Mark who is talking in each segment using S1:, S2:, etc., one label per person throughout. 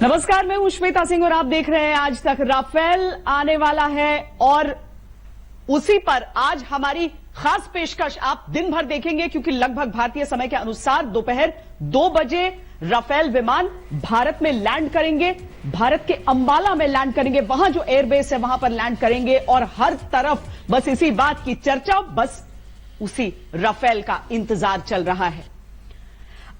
S1: नमस्कार, मैं हूं श्वेता सिंह और आप देख रहे हैं आज तक। राफेल आने वाला है और उसी पर आज हमारी खास पेशकश आप दिन भर देखेंगे, क्योंकि लगभग भारतीय समय के अनुसार दोपहर 2 बजे राफेल विमान भारत में लैंड करेंगे। भारत के अंबाला में लैंड करेंगे, वहां जो एयरबेस है वहां पर लैंड करेंगे और हर तरफ बस इसी बात की चर्चा, बस उसी राफेल का इंतजार चल रहा है।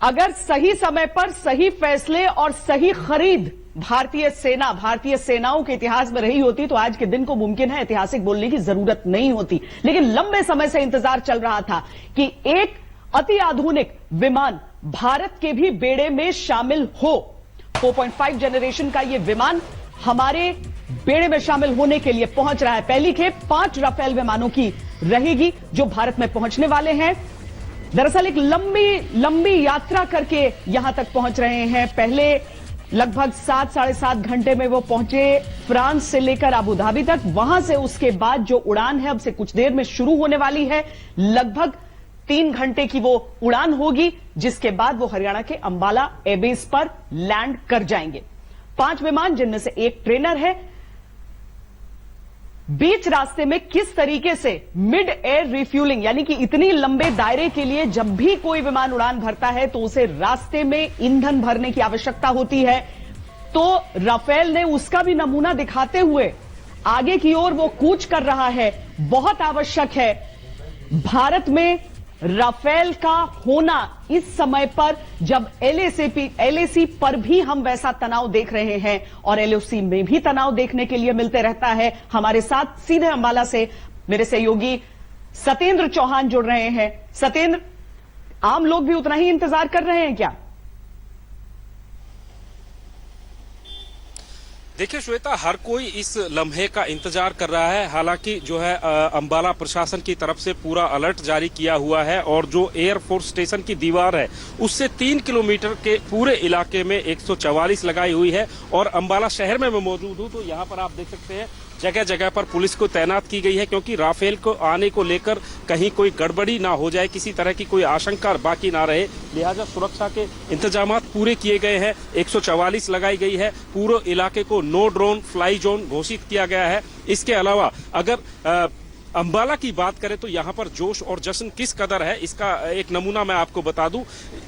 S1: अगर सही समय पर सही फैसले और सही खरीद भारतीय सेनाओं के इतिहास में रही होती तो आज के दिन को मुमकिन है ऐतिहासिक बोलने की जरूरत नहीं होती। लेकिन लंबे समय से इंतजार चल रहा था कि एक अति आधुनिक विमान भारत के भी बेड़े में शामिल हो। 4.5 जनरेशन का यह विमान हमारे बेड़े में शामिल होने के लिए पहुंच रहा है। पहली खेप 5 राफेल विमानों की रहेगी जो भारत में पहुंचने वाले हैं। दरअसल एक लंबी यात्रा करके यहां तक पहुंच रहे हैं। पहले लगभग 7 साढ़े 7 घंटे में वो पहुंचे फ्रांस से लेकर अबू धाबी तक। वहां से उसके बाद जो उड़ान है अब से कुछ देर में शुरू होने वाली है। लगभग 3 घंटे की वो उड़ान होगी, जिसके बाद वो हरियाणा के अंबाला एयरबेस पर लैंड कर जाएंगे। 5 विमान, जिनमें से एक ट्रेनर है। बीच रास्ते में किस तरीके से मिड एयर रिफ्यूलिंग, यानी कि इतनी लंबे दायरे के लिए जब भी कोई विमान उड़ान भरता है तो उसे रास्ते में ईंधन भरने की आवश्यकता होती है। तो राफेल ने उसका भी नमूना दिखाते हुए आगे की ओर वो कूच कर रहा है। बहुत आवश्यक है भारत में राफेल का होना इस समय पर, जब एलएसी पर भी हम वैसा तनाव देख रहे हैं और एलओसी में भी तनाव देखने के लिए मिलते रहता है। हमारे साथ सीधे अंबाला से मेरे सहयोगी सत्येंद्र चौहान जुड़ रहे हैं। सत्येंद्र, आम लोग भी उतना ही इंतजार कर रहे हैं क्या?
S2: देखिए श्वेता, हर कोई इस लम्हे का इंतजार कर रहा है। हालांकि जो है अंबाला प्रशासन की तरफ से पूरा अलर्ट जारी किया हुआ है और जो एयरफोर्स स्टेशन की दीवार है उससे 3 किलोमीटर के पूरे इलाके में 144 लगाई हुई है। और अंबाला शहर में मैं मौजूद हूं तो यहाँ पर आप देख सकते हैं जगह जगह पर पुलिस को तैनात की गई है, क्योंकि राफेल को आने को लेकर कहीं कोई गड़बड़ी ना हो जाए, किसी तरह की कोई आशंका बाकी ना रहे, लिहाजा सुरक्षा के इंतजाम पूरे किए गए हैं। 144 लगाई गई है। पूरे इलाके को नो ड्रोन फ्लाई जोन घोषित किया गया है। इसके अलावा अगर अंबाला की बात करें तो यहाँ पर जोश और जश्न किस कदर है, इसका एक नमूना मैं आपको बता दूं।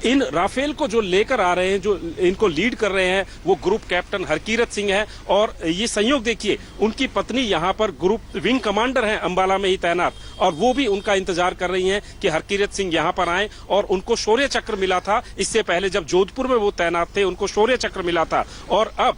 S2: इन राफेल को जो लेकर आ रहे हैं, जो इनको लीड कर रहे हैं, वो ग्रुप कैप्टन हरकीरत सिंह है। और ये संयोग देखिए, उनकी पत्नी यहाँ पर ग्रुप विंग कमांडर हैं अंबाला में ही तैनात, और वो भी उनका इंतजार कर रही हैं कि हरकीरत सिंह यहाँ पर आए। और उनको शौर्य चक्र मिला था, इससे पहले जब जोधपुर में वो तैनात थे उनको शौर्य चक्र मिला था। और अब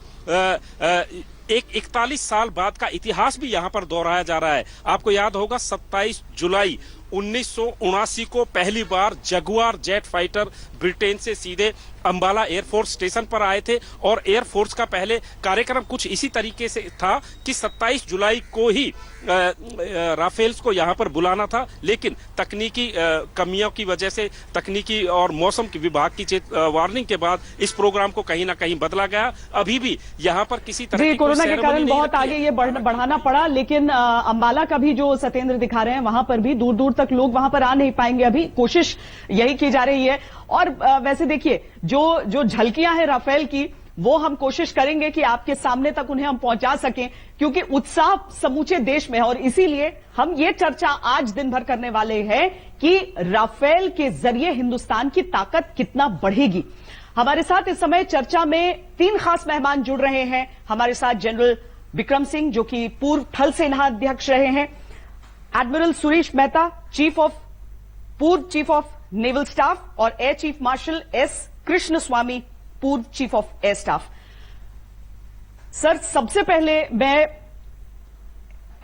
S2: एक 41 साल बाद का इतिहास भी यहाँ पर दोहराया जा रहा है। आपको याद होगा 27 जुलाई 1979 को पहली बार जगुआर जेट फाइटर ब्रिटेन से सीधे अंबाला एयरफोर्स स्टेशन पर आए थे। और एयरफोर्स का पहले कार्यक्रम कुछ इसी तरीके से था कि 27 जुलाई को ही राफेल्स को यहां पर बुलाना था, लेकिन तकनीकी कमियों की वजह से, तकनीकी और मौसम की विभाग की वार्निंग के बाद इस प्रोग्राम को कहीं ना कहीं बदला गया। अभी भी यहां पर किसी तरह की
S1: कोरोना के कारण बहुत आगे ये बढ़ाना पड़ा, लेकिन अंबाला का भी जो सत्येंद्र दिखा रहे हैं वहां पर भी दूर दूर तक लोग वहां पर आ नहीं पाएंगे। अभी कोशिश यही की जा रही है। और वैसे देखिए, जो झलकियां हैं राफेल की, वो हम कोशिश करेंगे कि आपके सामने तक उन्हें हम पहुंचा सकें, क्योंकि उत्साह समूचे देश में है। और इसीलिए हम ये चर्चा आज दिन भर करने वाले हैं कि राफेल के जरिए हिंदुस्तान की ताकत कितना बढ़ेगी। हमारे साथ इस समय चर्चा में 3 खास मेहमान जुड़ रहे हैं। हमारे साथ जनरल विक्रम सिंह, जो कि पूर्व थल सेना अध्यक्ष रहे हैं, एडमिरल सुरेश मेहता, पूर्व चीफ ऑफ नेवल स्टाफ, और air chief marshal S Krishnaswamy, पूर्व chief of air staff. Sir, सबसे पहले मैं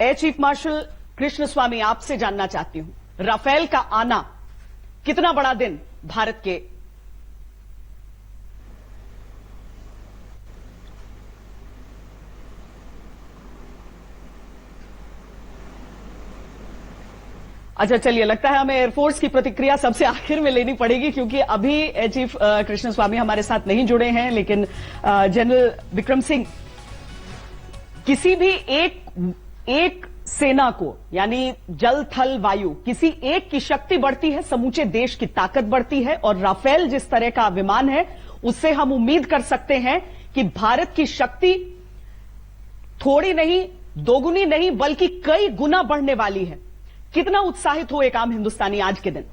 S1: एयर चीफ मार्शल कृष्णस्वामी आपसे जानना चाहती हूं, राफेल का आना कितना बड़ा दिन भारत के? अच्छा, चलिए, लगता है हमें एयरफोर्स की प्रतिक्रिया सबसे आखिर में लेनी पड़ेगी, क्योंकि अभी एयर चीफ कृष्णस्वामी हमारे साथ नहीं जुड़े हैं। लेकिन जनरल विक्रम सिंह, किसी भी एक सेना को, यानी जल थल वायु, किसी एक की शक्ति बढ़ती है, समूचे देश की ताकत बढ़ती है। और राफेल जिस तरह का विमान है, उससे हम उम्मीद कर सकते हैं कि भारत की शक्ति थोड़ी नहीं, दोगुनी नहीं, बल्कि कई गुना बढ़ने वाली है। कितना उत्साहित हो एक आम हिंदुस्तानी आज के दिन?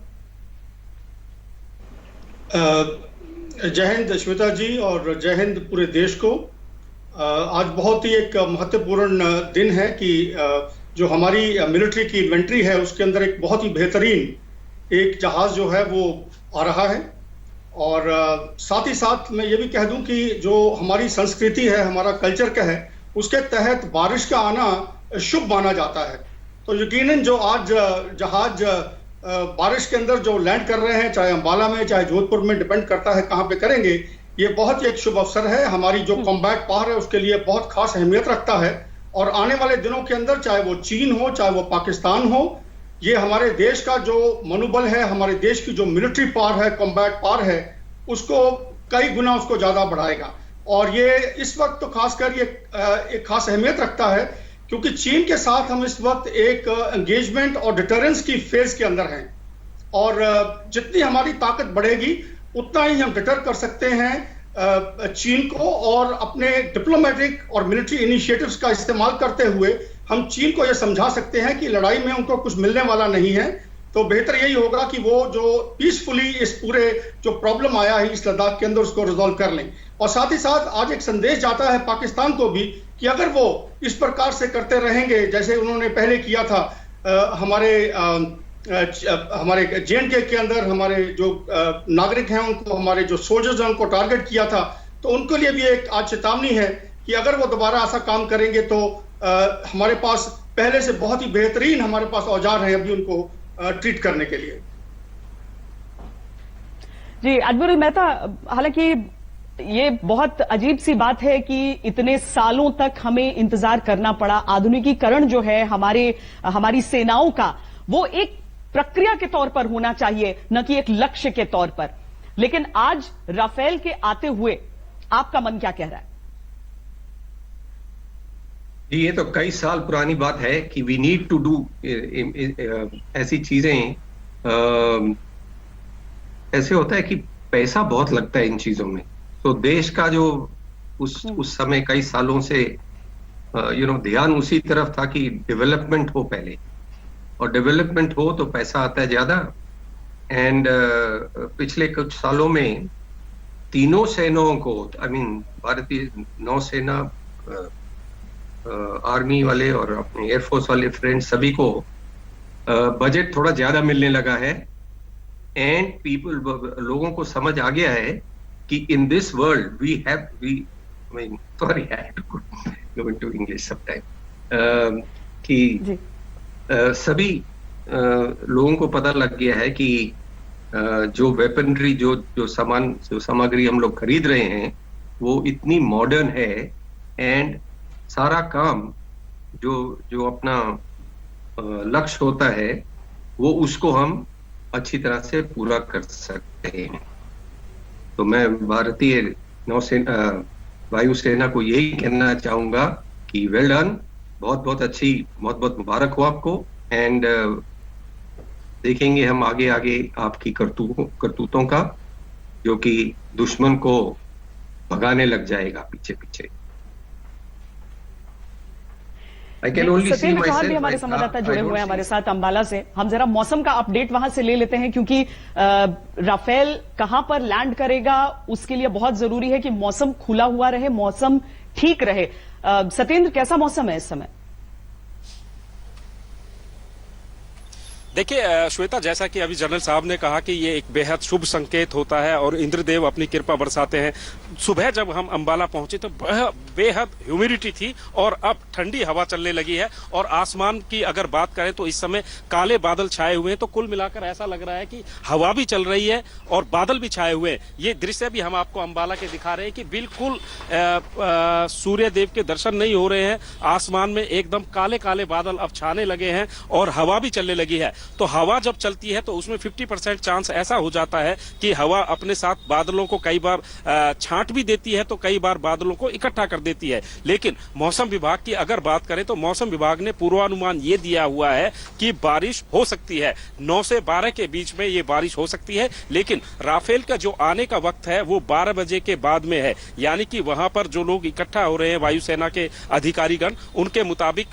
S3: जय हिंद श्वेता जी, और जय हिंद पूरे देश को। आज बहुत ही एक महत्वपूर्ण दिन है कि जो हमारी मिलिट्री की इन्वेंट्री है उसके अंदर एक बहुत ही बेहतरीन एक जहाज जो है वो आ रहा है। और साथ ही साथ मैं ये भी कह दूं कि जो हमारी संस्कृति है, हमारा कल्चर का है, उसके तहत बारिश का आना शुभ माना जाता है। तो यकीनन जो आज जहाज बारिश के अंदर जो लैंड कर रहे हैं, चाहे अंबाला में चाहे जोधपुर में, डिपेंड करता है कहां पे करेंगे, ये बहुत ही एक शुभ अवसर है। हमारी जो कॉम्बैट पावर है उसके लिए बहुत खास अहमियत रखता है। और आने वाले दिनों के अंदर चाहे वो चीन हो चाहे वो पाकिस्तान हो, ये हमारे देश का जो मनोबल है, हमारे देश की जो मिलिट्री पावर है, कॉम्बैट पावर है, उसको कई गुना उसको ज्यादा बढ़ाएगा। और ये इस वक्त तो खासकर ये एक खास अहमियत रखता है क्योंकि चीन के साथ हम इस वक्त एक एंगेजमेंट और डिटरेंस की फेज के अंदर हैं। और जितनी हमारी ताकत बढ़ेगी उतना ही हम डिटर कर सकते हैं चीन को, और अपने डिप्लोमेटिक और मिलिट्री इनिशिएटिव्स का इस्तेमाल करते हुए हम चीन को यह समझा सकते हैं कि लड़ाई में उनको कुछ मिलने वाला नहीं है। तो बेहतर यही होगा कि वो जो पीसफुली इस पूरे जो प्रॉब्लम आया है इस लद्दाख के अंदर उसको रिजॉल्व कर लें। और साथ ही साथ आज एक संदेश जाता है पाकिस्तान को भी कि अगर वो इस प्रकार से करते रहेंगे जैसे उन्होंने पहले किया था, हमारे जे&के के अंदर हमारे जो नागरिक हैं उनको, हमारे जो सोल्जर्स हैं उनको टारगेट किया था, तो उनके लिए भी एक आज चेतावनी है कि अगर वो दोबारा ऐसा काम करेंगे तो हमारे पास पहले से बहुत ही बेहतरीन हमारे पास औजार हैं अभी उनको ट्रीट करने के लिए।
S1: जी एडमिरल मेहता, हालांकि ये बहुत अजीब सी बात है कि इतने सालों तक हमें इंतजार करना पड़ा। आधुनिकीकरण जो है हमारी सेनाओं का, वो एक प्रक्रिया के तौर पर होना चाहिए, न कि एक लक्ष्य के तौर पर। लेकिन आज राफेल के आते हुए आपका मन क्या कह रहा है?
S4: जी, ये तो कई साल पुरानी बात है कि वी नीड टू डू ऐसी चीजें। ऐसे होता है कि पैसा बहुत लगता है इन चीजों में। तो देश का जो उस समय कई सालों से ध्यान उसी तरफ था कि डेवलपमेंट हो पहले, और डेवलपमेंट हो तो पैसा आता है ज्यादा। एंड पिछले कुछ सालों में तीनों सेनाओं को, भारतीय नौसेना, आर्मी वाले और अपने एयरफोर्स वाले फ्रेंड्स, सभी को बजट थोड़ा ज्यादा मिलने लगा है। एंड लोगों को समझ आ गया है कि in this world we have sorry I have to go into English sometime, कि सभी लोगों को पता लग गया है कि जो वेपनरी, जो सामग्री हम लोग खरीद रहे हैं वो इतनी मॉडर्न है, एंड सारा काम जो अपना लक्ष्य होता है वो उसको हम अच्छी तरह से पूरा कर सकते हैं। तो मैं भारतीय नौसेना, वायुसेना को यही कहना चाहूंगा कि वेल डन, बहुत बहुत मुबारक हो आपको। एंड देखेंगे हम आगे आपकी करतूतों का, जो कि दुश्मन को भगाने लग जाएगा पीछे पीछे।
S1: सत्येंद्र चौहान भी हमारे संवाददाता जुड़े हुए हैं हमारे साथ अंबाला से। हम जरा मौसम का अपडेट वहां से ले लेते हैं, क्योंकि राफेल कहां पर लैंड करेगा उसके लिए बहुत जरूरी है कि मौसम खुला हुआ रहे, मौसम ठीक रहे। सत्येंद्र, कैसा मौसम है इस समय?
S2: देखिए श्वेता, जैसा कि अभी जनरल साहब ने कहा कि ये एक बेहद शुभ संकेत होता है और इंद्रदेव अपनी कृपा बरसाते हैं। सुबह जब हम अंबाला पहुंचे तो बेहद ह्यूमिडिटी थी और अब ठंडी हवा चलने लगी है। और आसमान की अगर बात करें तो इस समय काले बादल छाए हुए हैं। तो कुल मिलाकर ऐसा लग रहा है कि हवा भी चल रही है और बादल भी छाए हुए हैं। ये दृश्य भी हम आपको अंबाला के दिखा रहे हैं कि बिल्कुल सूर्य देव के दर्शन नहीं हो रहे हैं। आसमान में एकदम काले काले बादल अब छाने लगे हैं और हवा भी चलने लगी है। तो हवा जब चलती है तो उसमें 50% चांस ऐसा हो जाता है कि हवा अपने साथ बादलों को कई बार छांट भी देती है, तो कई बार बादलों को इकट्ठा कर देती है। लेकिन मौसम विभाग की अगर बात करें तो मौसम विभाग ने पूर्वानुमान ये दिया हुआ है कि बारिश हो सकती है, 9 से 12 के बीच में ये बारिश हो सकती है। लेकिन राफेल का जो आने का वक्त है वो 12 बजे के बाद में है, यानी कि वहां पर जो लोग इकट्ठा हो रहे हैं वायुसेना के अधिकारीगण, उनके मुताबिक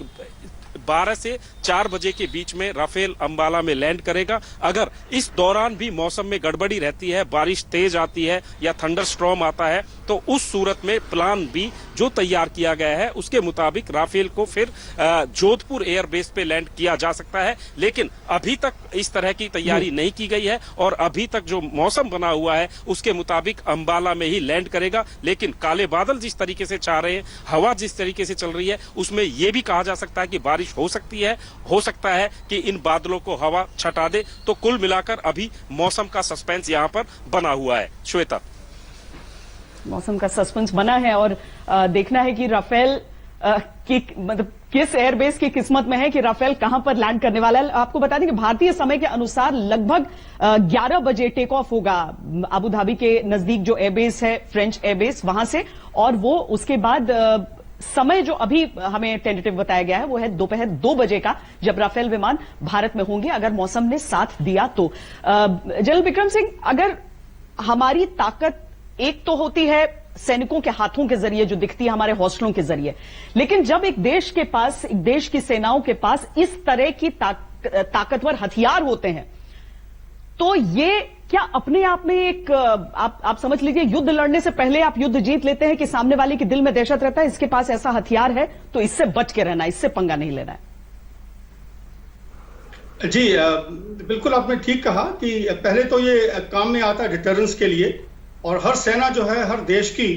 S2: 12 से 4 बजे के बीच में राफेल अंबाला में लैंड करेगा। अगर इस दौरान भी मौसम में गड़बड़ी रहती है, बारिश तेज आती है या थंडर स्ट्रॉम आता है, तो उस सूरत में प्लान बी जो तैयार किया गया है उसके मुताबिक राफेल को फिर जोधपुर एयरबेस पे लैंड किया जा सकता है। लेकिन अभी तक इस तरह की तैयारी नहीं की गई है और अभी तक जो मौसम बना हुआ है उसके मुताबिक अंबाला में ही लैंड करेगा। लेकिन काले बादल जिस तरीके से छा रहे हैं, हवा जिस तरीके से चल रही है, उसमें यह भी कहा जा सकता है कि बारिश हो सकती है। हो सकता है कि इन बादलों को हवा छटा दे। तो कुल मिलाकर अभी मौसम का सस्पेंस यहां पर बना हुआ है। श्वेता,
S1: मौसम का सस्पेंस बना है और देखना है कि राफेल की मतलब किस एयरबेस की किस्मत में है कि राफेल कहां पर लैंड करने वाला है। आपको बता दें कि भारतीय समय के अनुसार लगभग 11 बजे टेक ऑफ होगा अबू धाबी के नजदीक जो एयरबेस है, फ्रेंच एयरबेस, वहां से। और वो उसके बाद समय जो अभी हमें टेंटेटिव बताया गया है वो है दोपहर 2 बजे का, जब राफेल विमान भारत में होंगे, अगर मौसम ने साथ दिया तो। जनरल विक्रम सिंह, अगर हमारी ताकत एक तो होती है सैनिकों के हाथों के जरिए जो दिखती है हमारे हौसलों के जरिए, लेकिन जब एक देश के पास, एक देश की सेनाओं के पास इस तरह की ताकतवर हथियार होते हैं, तो ये क्या अपने आप में एक आप समझ लीजिए युद्ध लड़ने से पहले आप युद्ध जीत लेते हैं कि सामने वाले के दिल में दहशत रहता है, इसके पास ऐसा हथियार है तो इससे बच के रहना, इससे पंगा नहीं लेना है।
S3: जी बिल्कुल आपने ठीक कहा कि पहले तो ये काम में आता है डिटरेंस के लिए, और हर सेना जो है, हर देश की,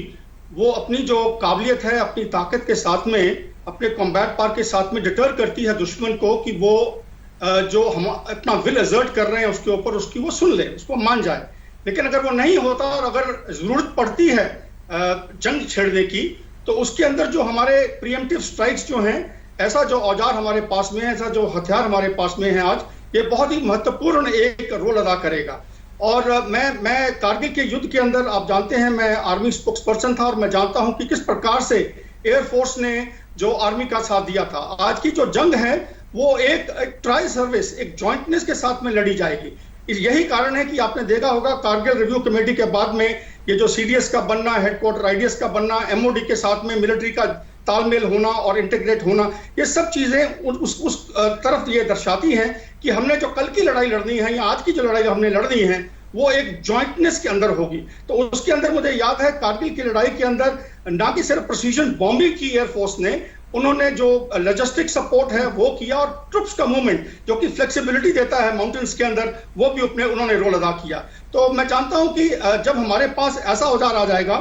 S3: वो अपनी जो काबिलियत है, अपनी ताकत के साथ में, अपने कॉम्बैट पावर के साथ में डिटर करती है दुश्मन को कि वो जो हम अपना विल एजर्ट कर रहे हैं उसके ऊपर, उसकी वो सुन ले, उसको मान जाए। लेकिन अगर वो नहीं होता और अगर जरूरत पड़ती है जंग छेड़ने की, तो उसके अंदर जो हमारे प्रीएम्प्टिव स्ट्राइक्स जो हैं, ऐसा जो औजार हमारे पास में है, ऐसा जो हथियार हमारे पास में है आज, ये बहुत ही महत्वपूर्ण एक रोल अदा करेगा। और मैं कारगिल के युद्ध के अंदर, आप जानते हैं, मैं आर्मी स्पोक्स पर्सन था और मैं जानता हूं कि किस प्रकार से एयरफोर्स ने जो आर्मी का साथ दिया था। आज की जो जंग है वो एक ट्राई सर्विस, एक जॉइंटनेस के साथ में लड़ी जाएगी। यही कारण है कि आपने देखा होगा कारगिल रिव्यू कमेटी के बाद में ये जो सीडीएस का बनना, हेडक्वार्टर आईडीएस का बनना, एमओडी के साथ में मिलिट्री का तालमेल होना और इंटीग्रेट होना, ये सब चीजें उस तरफ ये दर्शाती हैं कि हमने जो कल की लड़ाई लड़नी है या आज की जो लड़ाई हमने लड़नी है वो एक जॉइंटनेस के अंदर होगी। तो उसके अंदर मुझे याद है कारगिल की लड़ाई के अंदर ना कि सिर्फ प्रिसीजन बॉम्बिंग की एयरफोर्स ने, उन्होंने जो लॉजिस्टिक सपोर्ट है वो किया, और ट्रुप्स का मूवमेंट जो कि फ्लेक्सिबिलिटी देता है माउंटेन्स के अंदर, वो भी उन्होंने रोल अदा किया। तो मैं जानता हूं कि जब हमारे पास ऐसा औजार आ जाएगा,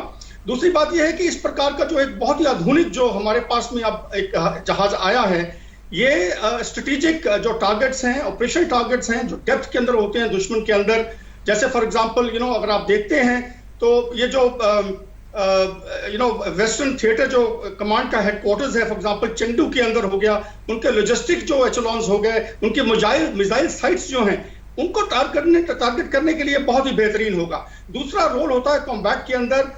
S3: दूसरी बात यह है कि इस प्रकार का जो एक बहुत ही आधुनिक जो हमारे पास में अब एक जहाज आया है, ये स्ट्रेटेजिक जो टारगेट्स हैं, ऑपरेशन टारगेट्स हैं, जो डेप्थ के अंदर होते हैं दुश्मन के अंदर, जैसे फॉर एग्जांपल अगर आप देखते हैं तो ये जो वेस्टर्न थिएटर जो कमांड का हेडक्वार्टर्स है, फॉर एग्जांपल चेंडू के अंदर हो गया, उनके लॉजिस्टिक जो एचेलॉन्स हो गए, उनके मिसाइल साइट्स जो हैं, उनको टारगेट करने के लिए बहुत ही बेहतरीन होगा। दूसरा रोल होता है कॉम्बैट के अंदर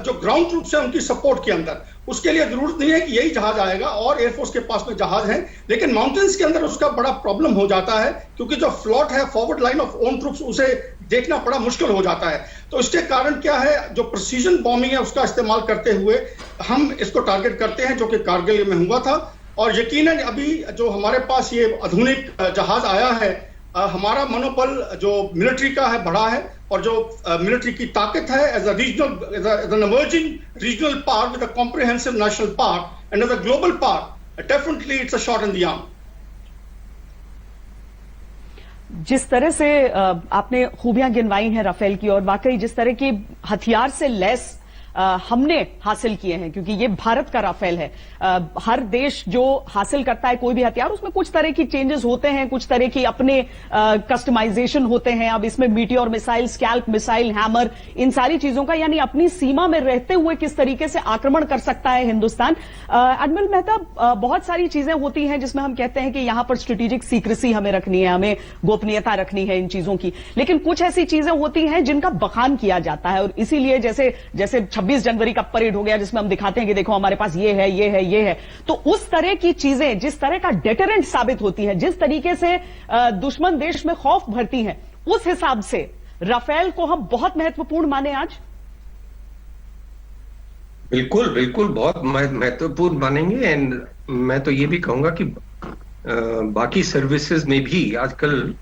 S3: जो ग्राउंड ट्रूप्स हैं उनकी सपोर्ट के अंदर। उसके लिए जरूरत नहीं है कि यही जहाज आएगा, और एयरफोर्स के पास में जहाज हैं, लेकिन माउंटेन्स के अंदर उसका बड़ा प्रॉब्लम हो जाता है, क्योंकि जो फ्लॉट है, forward line of own troops, उसे देखना बड़ा मुश्किल हो जाता है। तो इसके कारण क्या है, जो प्रिसीजन बॉम्बिंग है उसका इस्तेमाल करते हुए हम इसको टारगेट करते हैं, जो कि कारगिल में हुआ था। और यकीनन अभी जो हमारे पास ये आधुनिक जहाज आया है, हमारा मनोबल जो मिलिट्री का है बढ़ा है, और जो मिलिट्री की ताकत है as an emerging regional power with a comprehensive national power and as a global power, definitely it's a shot in the arm.
S1: जिस तरह से आपने खूबियां गिनवाई हैं राफेल की, और वाकई जिस तरह की हथियार से लैस हमने हासिल किए हैं, क्योंकि ये भारत का राफेल है। हर देश जो हासिल करता है कोई भी हथियार, उसमें कुछ तरह की चेंजेस होते हैं, कुछ तरह की अपने कस्टमाइजेशन होते हैं। अब इसमें Meteor missile, SCALP missile, Hammer, इन सारी चीजों का, यानी अपनी सीमा में रहते हुए किस तरीके से आक्रमण कर सकता है हिंदुस्तान। एडमिरल मेहता, बहुत सारी चीजें होती हैं जिसमें हम कहते हैं कि यहां पर स्ट्रेटेजिक सीक्रेसी हमें रखनी है, हमें गोपनीयता रखनी है इन चीजों की, लेकिन कुछ ऐसी चीजें होती हैं जिनका बखान किया जाता है। और इसीलिए जैसे 26 जनवरी का परेड हो गया, जिसमें हम दिखाते हैं कि देखो हमारे पास ये है, ये है, ये है। तो उस तरह की चीजें जिस तरह का डेटरेंट साबित होती है, जिस तरीके से दुश्मन देश में खौफ भरती है, उस हिसाब से राफेल को हम बहुत महत्वपूर्ण माने आज।
S4: बिल्कुल बिल्कुल, बहुत महत्वपूर्ण मानेंगे। एंड मैं तो ये भी कहूंगा कि बाकी सर्विसेज में भी आजकल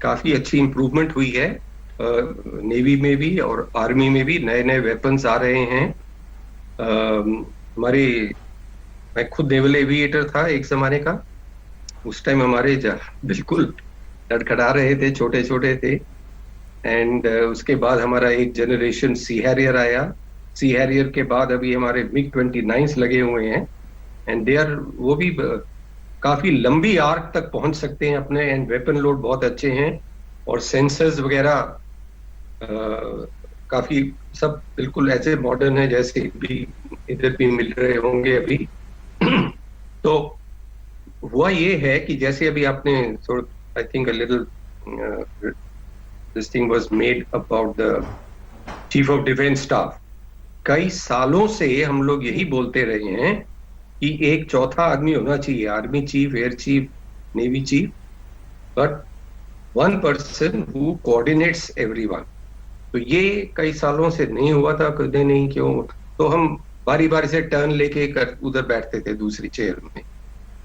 S4: काफी अच्छी इंप्रूवमेंट हुई है। नेवी में भी और आर्मी में भी नए नए वेपन्स आ रहे हैं। मैं खुद नेवल एविएटर था एक जमाने का। उस टाइम हमारे बिल्कुल लड़खड़ा रहे थे, छोटे छोटे थे। एंड उसके बाद हमारा एक जनरेशन सी हैरियर आया। सी हैरियर के बाद अभी हमारे MiG-29 लगे हुए हैं। एंड वो भी काफी लंबी आर्क तक पहुंच सकते हैं अपने। एंड वेपन लोड बहुत अच्छे हैं और सेंसर्स वगैरह काफी सब बिल्कुल ऐसे मॉडर्न है जैसे भी इधर भी मिल रहे होंगे अभी। तो हुआ ये है कि जैसे अभी आपने I think a little this thing was made about the chief of defence staff. कई सालों से हम लोग यही बोलते रहे हैं कि एक चौथा आदमी होना चाहिए, army chief, air chief, navy chief, but one person who coordinates everyone. तो ये कई सालों से नहीं हुआ था, कभी नहीं, क्यों? तो हम बारी बारी से टर्न लेके उधर बैठते थे दूसरी चेयर में।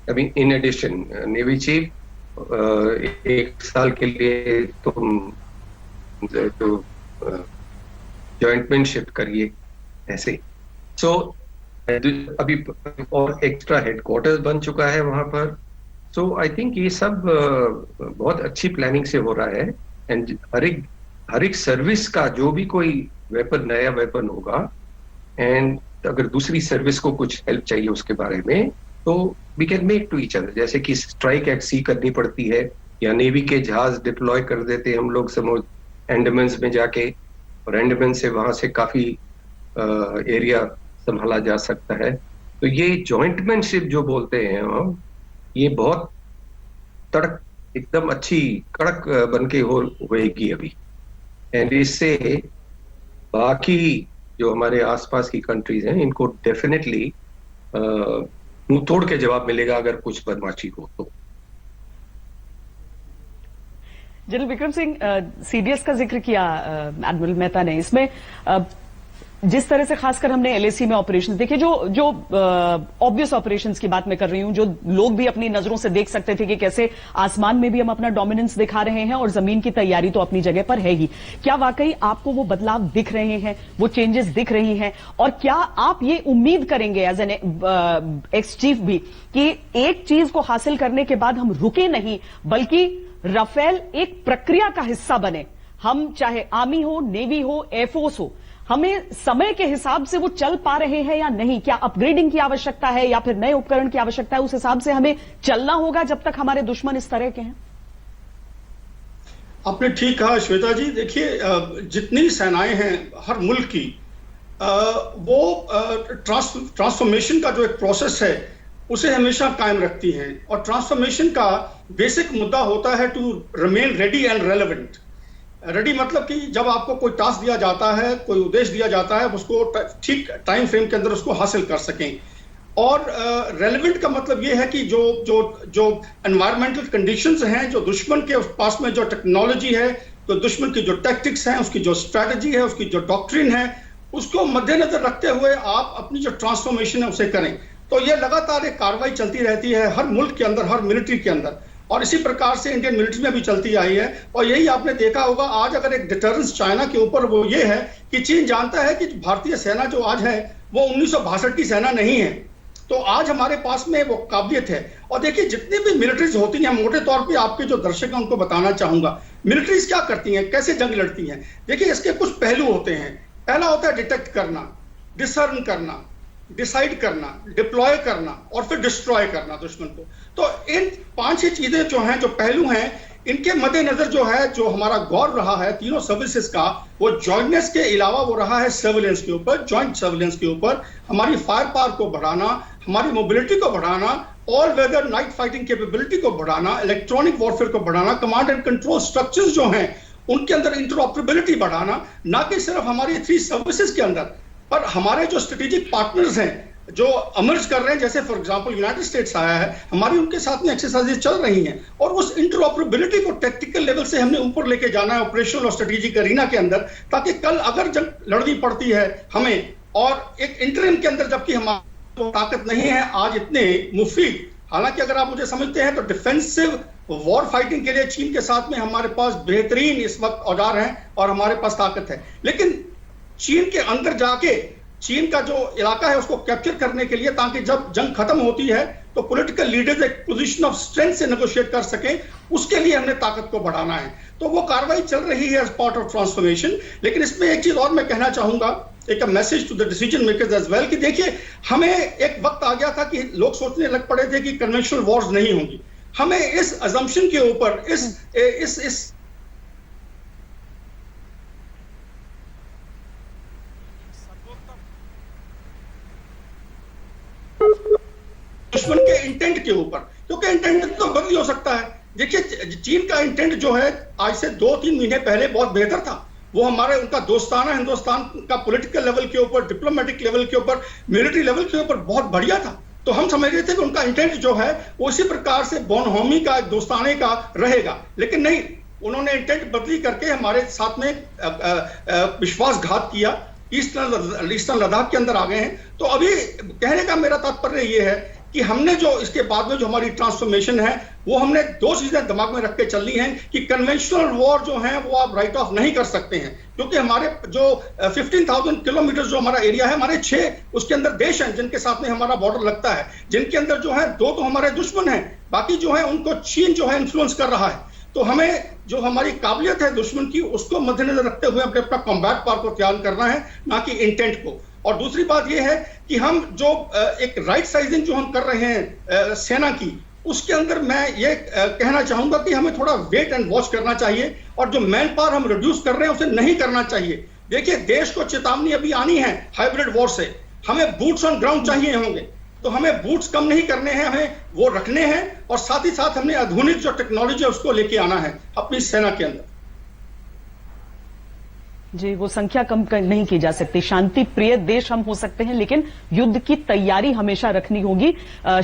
S4: अभी इन एडिशन नेवी चीफ एक साल के लिए तुम तो जॉइंटमैनशिप करिए ऐसे। सो अभी और एक्स्ट्रा हेडक्वार्टर्स बन चुका है वहां पर। सो आई थिंक ये सब बहुत अच्छी प्लानिंग से हो रहा है। एंड हर एक सर्विस का जो भी कोई वेपन, नया वेपन होगा, एंड अगर दूसरी सर्विस को कुछ हेल्प चाहिए उसके बारे में, तो we can make to each other. जैसे कि स्ट्राइक एट सी करनी पड़ती है, या नेवी के जहाज डिप्लॉय कर देते हम लोग समुद्र एंडमन्स में जाके, और एंडमन से वहां से काफी एरिया संभाला जा सकता है। तो ये जॉइंटमैनशिप जो बोलते हैं हम, ये बहुत तड़क एकदम अच्छी कड़क बन के होएगी अभी। एंड इससे बाकी जो हमारे आसपास की कंट्रीज हैं, इनको डेफिनेटली मुंह तोड़ के जवाब मिलेगा अगर कुछ बदमाशी हो तो।
S1: जनरल विक्रम सिंह, सीडीएस का जिक्र किया एडमिरल मेहता ने। इसमें जिस तरह से खासकर हमने एलएसी में ऑपरेशन देखे, जो ऑब्वियस ऑपरेशंस की बात मैं कर रही हूं, जो लोग भी अपनी नजरों से देख सकते थे कि कैसे आसमान में भी हम अपना डोमिनेंस दिखा रहे हैं और जमीन की तैयारी तो अपनी जगह पर है ही। क्या वाकई आपको वो बदलाव दिख रहे हैं, वो चेंजेस दिख रही हैं? और क्या आप ये उम्मीद करेंगे एज एन एक्स चीफ भी कि एक चीज को हासिल करने के बाद हम रुके नहीं, बल्कि राफेल एक प्रक्रिया का हिस्सा बने? हम चाहे आर्मी हो, नेवी हो, एयरफोर्स हो, हमें समय के हिसाब से वो चल पा रहे हैं या नहीं? क्या अपग्रेडिंग की आवश्यकता है या फिर नए उपकरण की आवश्यकता है? उस हिसाब से हमें चलना होगा जब तक हमारे दुश्मन इस तरह के हैं।
S3: आपने ठीक कहा श्वेता जी। देखिए, जितनी सेनाएं हैं हर मुल्क की, वो ट्रांसफॉर्मेशन का जो एक प्रोसेस है उसे हमेशा कायम रखती हैं। और ट्रांसफॉर्मेशन का बेसिक मुद्दा होता है to remain ready and relevant. Ready मतलब कि जब आपको कोई टास्क दिया जाता है, कोई उद्देश्य दिया जाता है, उसको ठीक टाइम फ्रेम के अंदर उसको हासिल कर सकें। और रेलेवेंट का मतलब ये है कि जो एनवायरमेंटल कंडीशंस हैं, जो दुश्मन के पास में जो टेक्नोलॉजी है, तो दुश्मन की जो टैक्टिक्स हैं, उसकी जो स्ट्रैटेजी है, उसकी जो डॉक्ट्रिन है, उसको मद्देनजर रखते हुए आप अपनी जो ट्रांसफॉर्मेशन है उसे करें। तो ये लगातार एक कार्रवाई चलती रहती है हर मुल्क के अंदर, हर मिलिट्री के अंदर, और इसी प्रकार से इंडियन मिलिट्री में भी चलती आई है। और यही आपने देखा होगा, आज अगर एक डिटरेंस चाइना के ऊपर वो ये है कि चीन जानता है कि भारतीय सेना जो आज है वो 1962 की सेना नहीं है। तो आज हमारे पास में वो काबिलियत है। और देखिए, जितनी भी मिलिट्रीज होती हैं, मोटे तौर पे आपके जो दर्शक हैं उनको बताना चाहूंगा मिलिट्रीज क्या करती हैं, कैसे जंग लड़ती हैं। देखिए, इसके कुछ पहलू होते हैं। पहला होता है डिटेक्ट करना, डिसर्न करना, डिसाइड करना, डिप्लॉय करना और फिर डिस्ट्रॉय करना दुश्मन को। तो इन 5-6 चीजें जो हैं, जो पहलू हैं, इनके मद्देनजर जो है, जो हमारा गौर रहा है तीनों सर्विसेज का, वो जॉइंटनेस के अलावा वो रहा है सर्विलेंस के ऊपर, जॉइंट सर्विलेंस के ऊपर, हमारी फायर पावर को बढ़ाना, हमारी मोबिलिटी को बढ़ाना, all weather night fighting capability को बढ़ाना, इलेक्ट्रॉनिक वॉरफेयर को बढ़ाना, कमांड एंड कंट्रोल स्ट्रक्चर्स जो हैं उनके अंदर इंटरऑपरेबिलिटी बढ़ाना, ना कि सिर्फ हमारी 3 सर्विसेज के अंदर, पर हमारे जो स्ट्रेटेजिक पार्टनर्स हैं जो अमर्ज कर रहे हैं, जैसे फॉर एग्जांपल यूनाइटेड स्टेट्स आया है, हमारी उनके साथ में एक्सरसाइजेज चल रही हैं, और उस इंटरऑपरेबिलिटी को टेक्टिकल लेवल से हमने ऊपर लेके जाना है ऑपरेशनल और स्ट्रेटेजिक अरीना के अंदर, ताकि कल अगर जंग लड़नी पड़ती है हमें, और एक इंटरिम के अंदर जबकि हमारी ताकत नहीं है आज इतने मुफीद, हालांकि अगर आप मुझे समझते हैं तो डिफेंसिव वॉर फाइटिंग के लिए चीन के साथ में हमारे पास बेहतरीन इस वक्त औजार हैं और हमारे पास ताकत है, लेकिन चीन के अंदर जाके चीन का जो इलाका है उसको कैप्चर करने के लिए, ताकि जब जंग खत्म होती है तो पॉलिटिकल लीडर्स एक पोजीशन ऑफ स्ट्रेंथ से नेगोशिएट कर सकें, उसके लिए हमने ताकत को बढ़ाना है। तो वो कार्रवाई चल रही है एज पार्ट ऑफ ट्रांसफॉर्मेशन। लेकिन इसमें एक चीज और मैं कहना चाहूंगा, एक message to the decision makers as well, कि देखिए हमें एक वक्त आ गया था कि लोग सोचने लग पड़े थे कि कन्वेंशनल वॉर्स नहीं होंगी। हमें इस अजम्पशन के ऊपर इस दुश्मन के इंटेंट के ऊपर, क्योंकि इंटेंट तो बदल हो सकता है। देखिए चीन का इंटेंट जो है आज से 2-3 महीने पहले बहुत बेहतर था, वो हमारे उनका दोस्ताना हिंदुस्तान का पॉलिटिकल लेवल के ऊपर, डिप्लोमेटिक लेवल के ऊपर, मिलिट्री लेवल के ऊपर बहुत बढ़िया था। तो हम समझ रहे थे कि उनका इंटेंट जो है वो इसी प्रकार से बोनहोमी का, दोस्ताने का रहेगा, लेकिन नहीं, उन्होंने इंटेंट बदली करके हमारे साथ में विश्वासघात किया, ईस्टर्न लद्दाख के अंदर आ गए हैं। तो अभी कहने का मेरा तात्पर्य ये है कि हमने जो इसके बाद में जो हमारी ट्रांसफॉर्मेशन है, वो हमने 2 चीजें दिमाग में रख के चलनी है कि कन्वेंशनल वॉर जो है वो आप राइट ऑफ नहीं कर सकते हैं, क्योंकि हमारे जो 15,000 किलोमीटर जो हमारा एरिया है, हमारे 6 उसके अंदर देश हैं जिनके साथ में हमारा बॉर्डर लगता है, जिनके अंदर जो है 2 तो हमारे दुश्मन हैं, बाकी जो है उनको चीन जो है इन्फ्लुएंस कर रहा है। तो हमें जो हमारी काबिलियत है दुश्मन की, उसको मद्देनजर रखते हुए अपना कॉम्बैट पावर को तैयार करना है, ना कि इंटेंट को। और दूसरी बात यह है कि हम जो एक राइट साइजिंग जो हम कर रहे हैं सेना की, उसके अंदर मैं ये कहना चाहूंगा कि हमें थोड़ा वेट एंड वॉच करना चाहिए, और जो मैन पावर हम रिड्यूस कर रहे हैं उसे नहीं करना चाहिए। देखिए देश को चेतावनी अभी आनी है हाइब्रिड वॉर से, हमें बूट्स ऑन ग्राउंड चाहिए होंगे, तो हमें बूट्स कम नहीं करने हैं, हमें वो रखने हैं, और साथ ही साथ हमने आधुनिक जो टेक्नोलॉजी है उसको लेके आना है अपनी सेना के अंदर।
S1: जी, वो संख्या कम नहीं की जा सकती। शांति प्रिय देश हम हो सकते हैं, लेकिन युद्ध की तैयारी हमेशा रखनी होगी।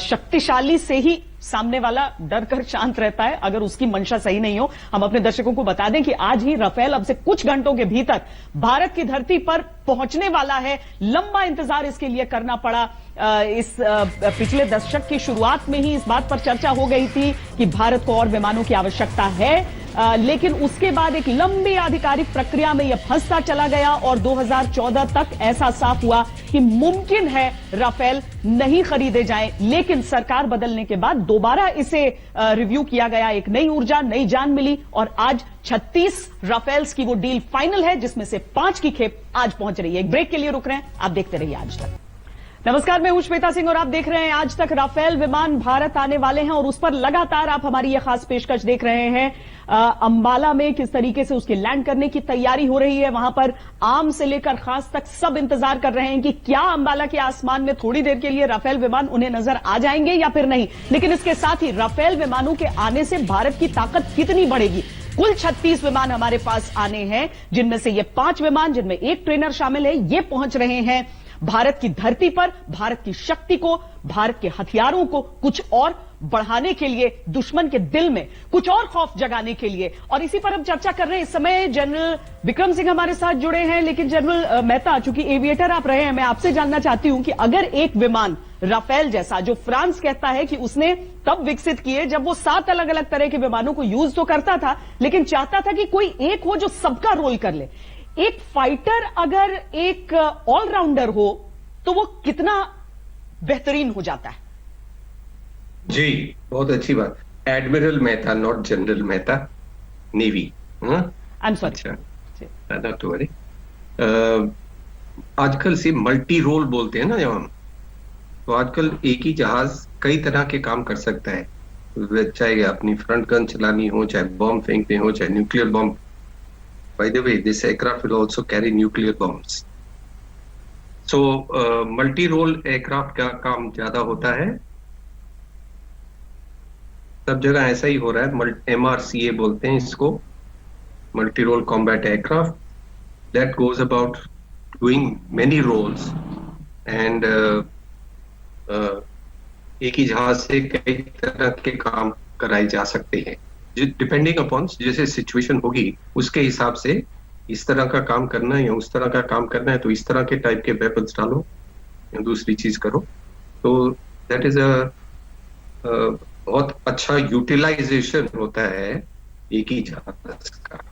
S1: शक्तिशाली से ही सामने वाला डर कर शांत रहता है, अगर उसकी मंशा सही नहीं हो। हम अपने दर्शकों को बता दें कि आज ही राफेल अब से कुछ घंटों के भीतर भारत की धरती पर पहुंचने वाला है। लंबा इंतजार इसके लिए करना पड़ा। इस पिछले दशक की शुरुआत में ही इस बात पर चर्चा हो गई थी कि भारत को और विमानों की आवश्यकता है, लेकिन उसके बाद एक लंबी आधिकारिक प्रक्रिया में यह फंसता चला गया, और 2014 तक ऐसा साफ हुआ कि मुमकिन है राफेल नहीं खरीदे जाएं। लेकिन सरकार बदलने के बाद दोबारा इसे रिव्यू किया गया, एक नई ऊर्जा, नई जान मिली, और आज 36 राफेल्स की वो डील फाइनल है, जिसमें से 5 की खेप आज पहुंच रही है। एक ब्रेक के लिए रुक रहे हैं, आप देखते रहिए आज तक। नमस्कार, मैं हूं श्वेता सिंह और आप देख रहे हैं आज तक। राफेल विमान भारत आने वाले हैं और उस पर लगातार आप हमारी यह खास पेशकश देख रहे हैं। अंबाला में किस तरीके से उसके लैंड करने की तैयारी हो रही है, वहां पर आम से लेकर खास तक सब इंतजार कर रहे हैं कि क्या अंबाला के आसमान में थोड़ी देर के लिए राफेल विमान उन्हें नजर आ जाएंगे या फिर नहीं। लेकिन इसके साथ ही राफेल विमानों के आने से भारत की ताकत कितनी बढ़ेगी। कुल 36 विमान हमारे पास आने हैं, जिनमें से ये 5 विमान, जिनमें 1 ट्रेनर शामिल है, ये पहुंच रहे हैं भारत की धरती पर, भारत की शक्ति को, भारत के हथियारों को कुछ और बढ़ाने के लिए, दुश्मन के दिल में कुछ और खौफ जगाने के लिए। और इसी पर हम चर्चा कर रहे हैं। इस समय जनरल विक्रम सिंह हमारे साथ जुड़े हैं, लेकिन जनरल मेहता, चूंकि एविएटर आप रहे हैं, मैं आपसे जानना चाहती हूं कि अगर एक विमान राफेल जैसा, जो फ्रांस कहता है कि उसने तब विकसित किए जब वो 7 अलग अलग तरह के विमानों को यूज तो करता था, लेकिन चाहता था कि कोई एक हो जो सबका रोल कर ले। एक फाइटर अगर एक ऑलराउंडर हो तो वो कितना बेहतरीन हो जाता है।
S4: जी, बहुत अच्छी बात। Admiral Mehta, not general Mehta, navy. I am
S1: sorry.
S4: Not to worry. आजकल से मल्टी रोल बोलते हैं ना जब हम, तो आजकल एक ही जहाज कई तरह के काम कर सकता है, चाहे अपनी फ्रंट गन चलानी हो, चाहे बॉम्ब फेंकने हो, चाहे nuclear bomb. By the way, this aircraft will also carry nuclear bombs. So multi role aircraft का काम ज्यादा होता है, सब जगह ऐसा ही हो रहा है। MRCA बोलते हैं इसको, multi role combat aircraft, that goes about doing many roles and एक ही जहाज से कई तरह के काम कराए जा सकते हैं, डिपेंडिंग अपॉन जैसे सिचुएशन होगी उसके हिसाब से। इस तरह का काम करना है या उस तरह का काम करना है तो इस तरह के टाइप के वेपन्स डालो या दूसरी चीज करो। तो दैट इज बहुत अच्छा यूटिलाइजेशन होता है एक ही जहाज का।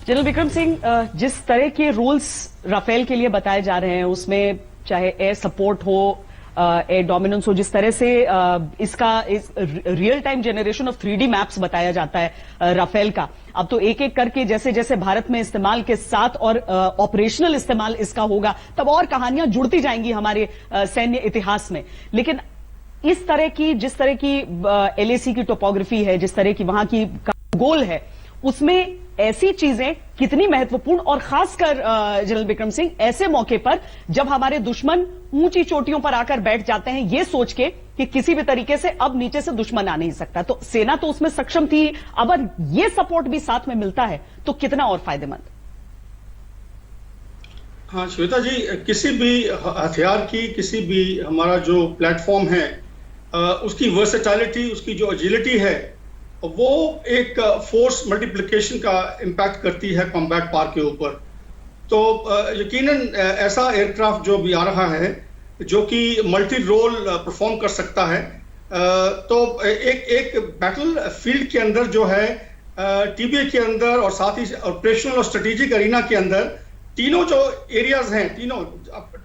S1: जनरल विक्रम सिंह, जिस तरह के रूल्स राफेल के लिए बताए जा रहे हैं उसमें चाहे एयर सपोर्ट हो, एयर डोमिनेंस हो, जिस तरह से इसका real time generation of 3D maps बताया जाता है राफेल का, अब तो एक एक करके जैसे जैसे भारत में इस्तेमाल के साथ और ऑपरेशनल इस्तेमाल इसका होगा तब और कहानियां जुड़ती जाएंगी हमारे सैन्य इतिहास में। लेकिन इस तरह की जिस तरह की LAC की टोपोग्राफी है, जिस तरह की वहां की गोल है, उसमें ऐसी चीजें कितनी महत्वपूर्ण, और खासकर जनरल विक्रम सिंह ऐसे मौके पर जब हमारे दुश्मन ऊंची चोटियों पर आकर बैठ जाते हैं ये सोच के कि किसी भी तरीके से अब नीचे से दुश्मन आ नहीं सकता, तो सेना तो उसमें सक्षम थी, अब ये सपोर्ट भी साथ में मिलता है तो कितना और फायदेमंद।
S3: हाँ श्वेता जी, किसी भी हथियार की, किसी भी हमारा जो प्लेटफॉर्म है उसकी वर्सेटाइलिटी, उसकी जो एजिलिटी है वो एक फोर्स मल्टीप्लिकेशन का इम्पैक्ट करती है कॉम्बैट पावर के ऊपर। तो यकीनन ऐसा एयरक्राफ्ट जो भी आ रहा है जो कि मल्टी रोल परफॉर्म कर सकता है, तो एक बैटल फील्ड के अंदर जो है, TBA के अंदर और साथ ही ऑपरेशनल और स्ट्रेटेजिक एरिना के अंदर तीनों जो एरियाज हैं, तीनों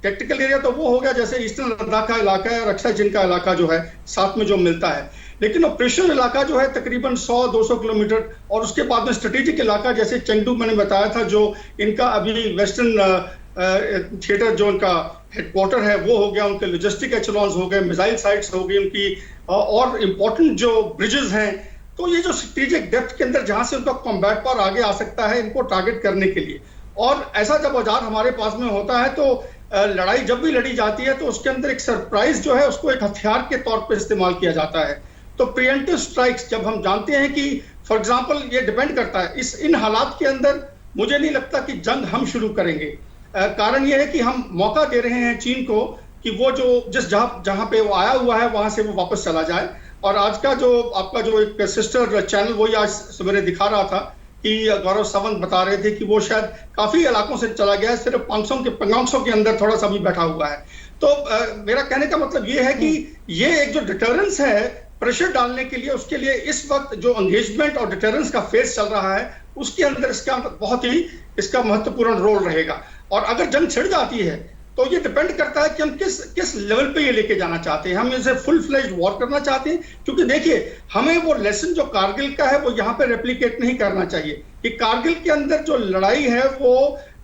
S3: टेक्टिकल एरिया तो वो हो गया जैसे ईस्टर्न लद्दाख का इलाका है और अक्साई चिन का इलाका जो है साथ में जो मिलता है, लेकिन ऑपरेशनल इलाका जो है तकरीबन 100-200 किलोमीटर, और उसके बाद में स्ट्रेटेजिक इलाका जैसे चेंगडू मैंने बताया था जो इनका अभी वेस्टर्न थिएटर जो इनका हेडक्वार्टर है वो हो गया, उनके लॉजिस्टिक एचलॉन्स हो गए, मिसाइल साइट्स हो गई उनकी, और इम्पोर्टेंट जो ब्रिजेस हैं। तो ये जो स्ट्रेटेजिक डेप्थ के अंदर जहां से उनका कॉम्बैट पावर आगे आ सकता है इनको टारगेट करने के लिए, और ऐसा जब औजार हमारे पास में होता है तो लड़ाई जब भी लड़ी जाती है तो उसके अंदर एक सरप्राइज जो है उसको एक हथियार के तौर पे इस्तेमाल किया जाता है। तो प्रिएम्प्टिव स्ट्राइक्स जब हम जानते हैं कि फॉर एग्जांपल ये डिपेंड करता है इन हालात के अंदर, मुझे नहीं लगता कि जंग हम शुरू करेंगे। कारण ये है कि हम मौका दे रहे हैं चीन को कि वो जो जिस जहां पे वो आया हुआ है वहां से वो वापस चला जाए। और आज का जो आपका जो एक सिस्टर चैनल वही आज सवेरे दिखा रहा था कि गौरव सावंत बता रहे थे कि वो शायद काफी इलाकों से चला गया है, सिर्फ पंगांगसो के अंदर थोड़ा सा भी बैठा हुआ है। तो मेरा कहने का मतलब ये है कि ये एक जो डिटरेंस है प्रेशर डालने के लिए, उसके लिए इस वक्त जो एंगेजमेंट और डिटरेंस का फेज चल रहा है उसके अंदर इसका बहुत ही इसका महत्वपूर्ण रोल रहेगा। और अगर जंग छिड़ जाती है तो ये डिपेंड करता है कि हम किस लेवल पे ये लेके जाना चाहते हैं। हम इसे फुल फ्लेज्ड वॉर करना चाहते हैं, क्योंकि देखिए हमें वो लेसन जो कारगिल का है वो यहाँ पे रेप्लिकेट नहीं करना चाहिए कि कारगिल के अंदर जो लड़ाई है वो